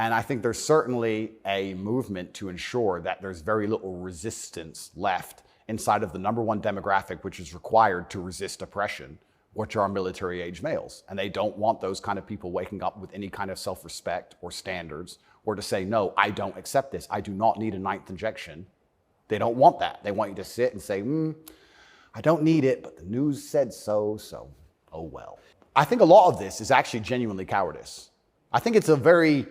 And I think there's certainly a movement to ensure that there's very little resistance left inside of the number one demographic, which is required to resist oppression, which are military-age males. And they don't want those kind of people waking up with any kind of self-respect or standards, or to say, no, I don't accept this. I do not need a 9th injection. They don't want that. They want you to sit and say, I don't need it, but the news said so, oh well. I think a lot of this is actually genuinely cowardice. I think it's a very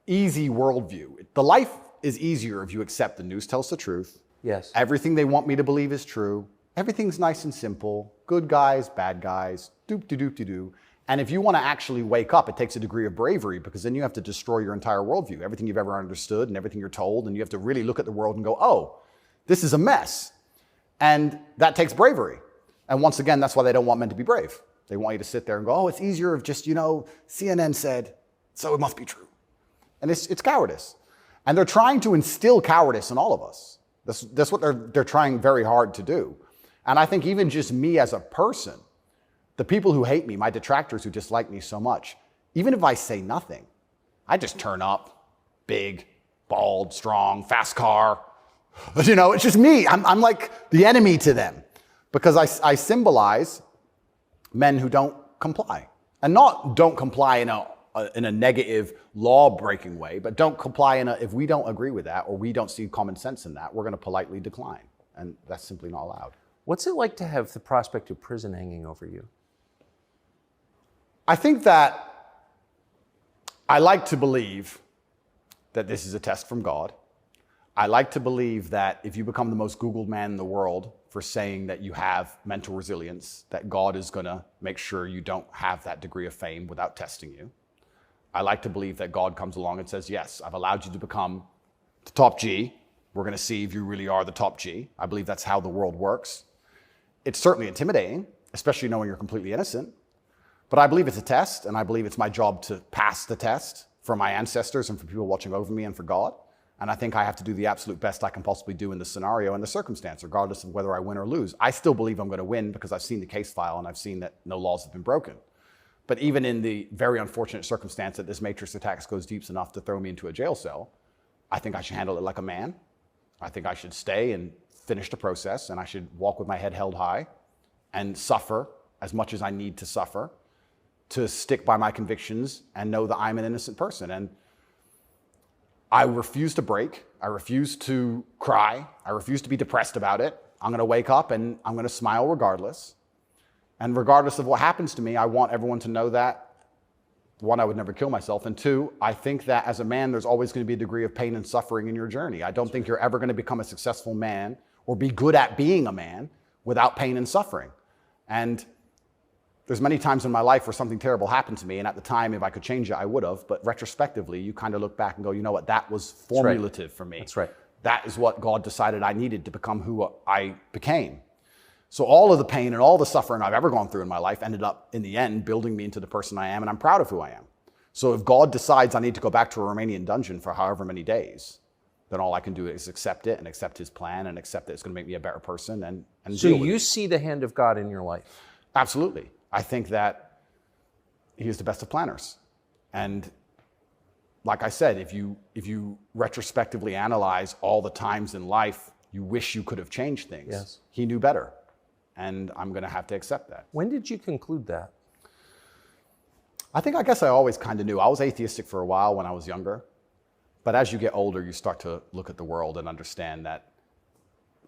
easy worldview. The life is easier if you accept the news tells the truth. Yes. Everything they want me to believe is true. Everything's nice and simple. Good guys, bad guys, doop-de-doop-de-doo. And if you want to actually wake up, it takes a degree of bravery, because then you have to destroy your entire worldview, everything you've ever understood and everything you're told, and you have to really look at the world and go, oh, this is a mess. And that takes bravery. And once again, that's why they don't want men to be brave. They want you to sit there and go, oh, it's easier if just, CNN said, so it must be true. And it's cowardice. And they're trying to instill cowardice in all of us. That's what they're trying very hard to do. And I think even just me as a person, the people who hate me, my detractors who dislike me so much, even if I say nothing, I just turn up, big, bald, strong, fast car. It's just me. I'm like the enemy to them, because I symbolize men who don't comply. And not don't comply in a negative law-breaking way, but don't comply if we don't agree with that or we don't see common sense in that, we're going to politely decline. And that's simply not allowed. What's it like to have the prospect of prison hanging over you? I think that I like to believe that this is a test from God. I like to believe that if you become the most Googled man in the world for saying that you have mental resilience, that God is going to make sure you don't have that degree of fame without testing you. I like to believe that God comes along and says, yes, I've allowed you to become the top G. We're going to see if you really are the top G. I believe that's how the world works. It's certainly intimidating, especially knowing you're completely innocent. But I believe it's a test, and I believe it's my job to pass the test for my ancestors and for people watching over me and for God. And I think I have to do the absolute best I can possibly do in the scenario and the circumstance, regardless of whether I win or lose. I still believe I'm going to win because I've seen the case file and I've seen that no laws have been broken. But even in the very unfortunate circumstance that this matrix attack goes deep enough to throw me into a jail cell, I think I should handle it like a man. I think I should stay and finish the process, and I should walk with my head held high and suffer as much as I need to suffer to stick by my convictions and know that I'm an innocent person. And I refuse to break. I refuse to cry. I refuse to be depressed about it. I'm going to wake up and I'm going to smile regardless. And regardless of what happens to me, I want everyone to know that, one, I would never kill myself. And two, I think that as a man, there's always going to be a degree of pain and suffering in your journey. I don't think you're ever going to become a successful man or be good at being a man without pain and suffering. And there's many times in my life where something terrible happened to me, and at the time, if I could change it, I would have. But retrospectively, you kind of look back and go, you know what, that was formulative for me. That's right. That is what God decided I needed to become who I became. So all of the pain and all the suffering I've ever gone through in my life ended up, in the end, building me into the person I am, and I'm proud of who I am. So if God decides I need to go back to a Romanian dungeon for however many days, then all I can do is accept it and accept his plan and accept that it's going to make me a better person and so deal with you it. see the hand of God in your life? Absolutely. I think that he is the best of planners. And like I said, if you retrospectively analyze all the times in life you wish you could have changed things, yes, he knew better. And I'm going to have to accept that. When did you conclude that? I guess I always kind of knew. I was atheistic for a while when I was younger. But as you get older, you start to look at the world and understand that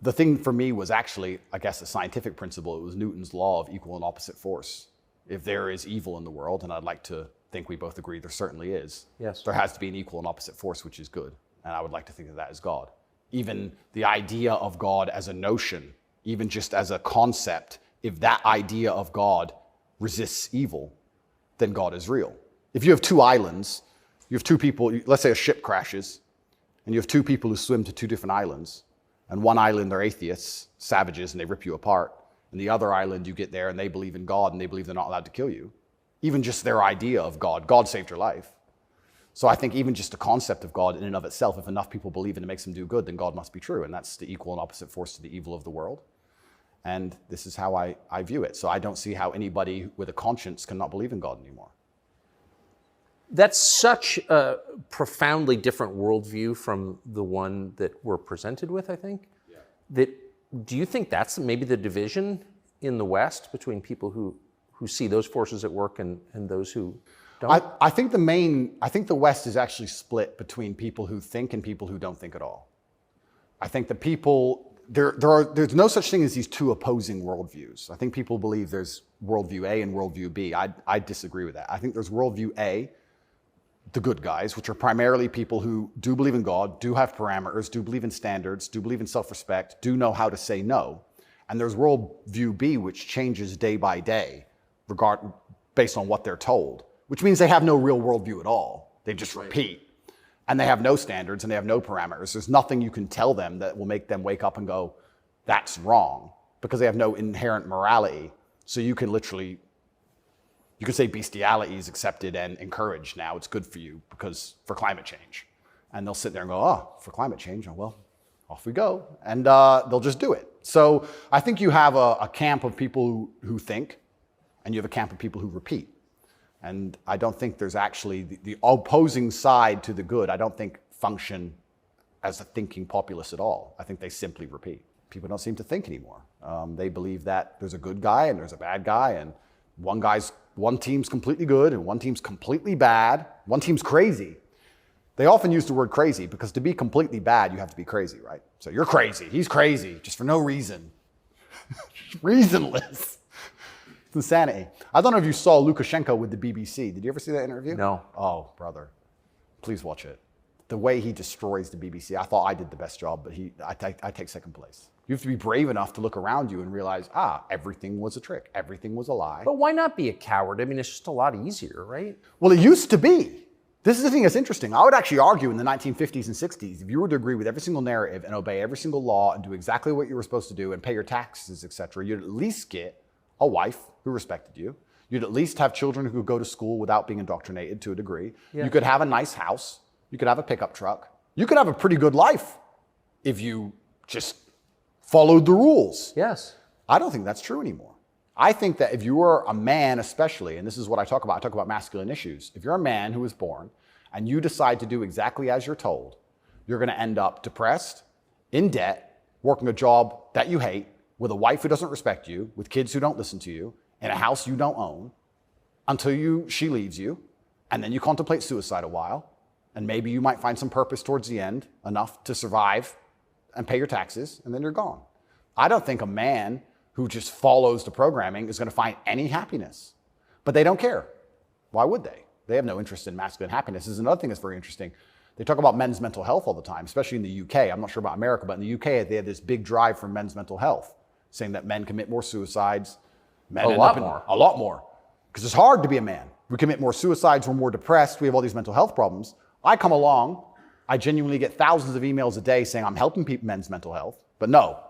the thing for me was actually, I guess, a scientific principle. It was Newton's law of equal and opposite force. If there is evil in the world, and I'd like to think we both agree there certainly is, yes, there has to be an equal and opposite force, which is good. And I would like to think of that as God. Even the idea of God as a notion, even just as a concept, if that idea of God resists evil, then God is real. If you have two islands, you have two people, let's say a ship crashes, and you have two people who swim to two different islands, and one island they're atheists, savages, and they rip you apart, and the other island you get there and they believe in God and they believe they're not allowed to kill you. Even just their idea of God saved your life. So I think even just the concept of God in and of itself, if enough people believe in it makes them do good, then God must be true, and that's the equal and opposite force to the evil of the world. And this is how I view it. So I don't see how anybody with a conscience cannot believe in God anymore. That's such a profoundly different worldview from the one that we're presented with, I think. Yeah. Do you think that's maybe the division in the West between people who see those forces at work and those who don't? I think the West is actually split between people who think and people who don't think at all. I think the people, there's no such thing as these two opposing worldviews. I think people believe there's worldview A and worldview B. I disagree with that. I think there's worldview A, the good guys, which are primarily people who do believe in God, do have parameters, do believe in standards, do believe in self-respect, do know how to say no. And there's worldview B, which changes day by day, based on what they're told, which means they have no real worldview at all. They just repeat. And they have no standards and they have no parameters. There's nothing you can tell them that will make them wake up and go, that's wrong, because they have no inherent morality. So you can say bestiality is accepted and encouraged now. It's good for you for climate change. And they'll sit there and go, oh, for climate change, oh, well, off we go. And they'll just do it. So I think you have a camp of people who think, and you have a camp of people who repeat. And I don't think there's actually the opposing side to the good, I don't think function as a thinking populace at all. I think they simply repeat. People don't seem to think anymore. They believe that there's a good guy and there's a bad guy, and one team's completely good and one team's completely bad. One team's crazy. They often use the word crazy because to be completely bad, you have to be crazy, right? So you're crazy, he's crazy, just for no reason. Reasonless. It's insanity. I don't know if you saw Lukashenko with the BBC. Did you ever see that interview? No. Oh, brother. Please watch it. The way he destroys the BBC. I thought I did the best job, but I take second place. You have to be brave enough to look around you and realize, everything was a trick. Everything was a lie. But why not be a coward? I mean, it's just a lot easier, right? Well, it used to be. This is the thing that's interesting. I would actually argue in the 1950s and 60s, if you were to agree with every single narrative and obey every single law and do exactly what you were supposed to do and pay your taxes, etc., you'd at least get a wife who respected you. You'd at least have children who could go to school without being indoctrinated to a degree. Yeah. You could have a nice house. You could have a pickup truck. You could have a pretty good life if you just followed the rules. Yes. I don't think that's true anymore. I think that if you are a man especially, and this is what I talk about masculine issues. If you're a man who was born and you decide to do exactly as you're told, you're going to end up depressed, in debt, working a job that you hate, with a wife who doesn't respect you, with kids who don't listen to you, in a house you don't own, until she leaves you, and then you contemplate suicide a while, and maybe you might find some purpose towards the end, enough to survive and pay your taxes, and then you're gone. I don't think a man who just follows the programming is going to find any happiness. But they don't care. Why would they? They have no interest in masculine happiness. This is another thing that's very interesting. They talk about men's mental health all the time, especially in the UK. I'm not sure about America, but in the UK, they have this big drive for men's mental health, saying that men commit more suicides. A lot more. Because it's hard to be a man. We commit more suicides, we're more depressed, we have all these mental health problems. I come along, I genuinely get thousands of emails a day saying I'm helping men's mental health, but no,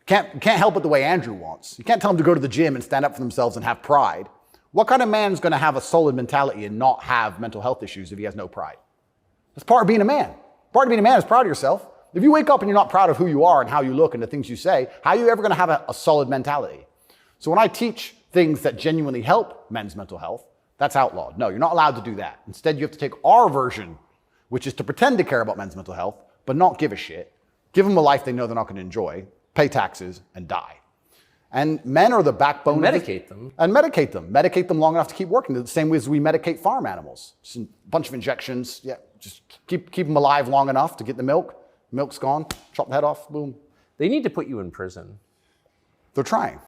can't help it the way Andrew wants. You can't tell them to go to the gym and stand up for themselves and have pride. What kind of man is going to have a solid mentality and not have mental health issues if he has no pride? That's part of being a man. Part of being a man is proud of yourself. If you wake up and you're not proud of who you are and how you look and the things you say, how are you ever going to have a solid mentality? So when I teach things that genuinely help men's mental health, that's outlawed. No, you're not allowed to do that. Instead, you have to take our version, which is to pretend to care about men's mental health, but not give a shit. Give them a life they know they're not going to enjoy, pay taxes, and die. And men are the backbone and medicate them. And medicate them. Medicate them long enough to keep working. The same way as we medicate farm animals. Just a bunch of injections. Yeah, just keep them alive long enough to get the milk. Milk's gone. Chop the head off. Boom. They need to put you in prison. They're trying.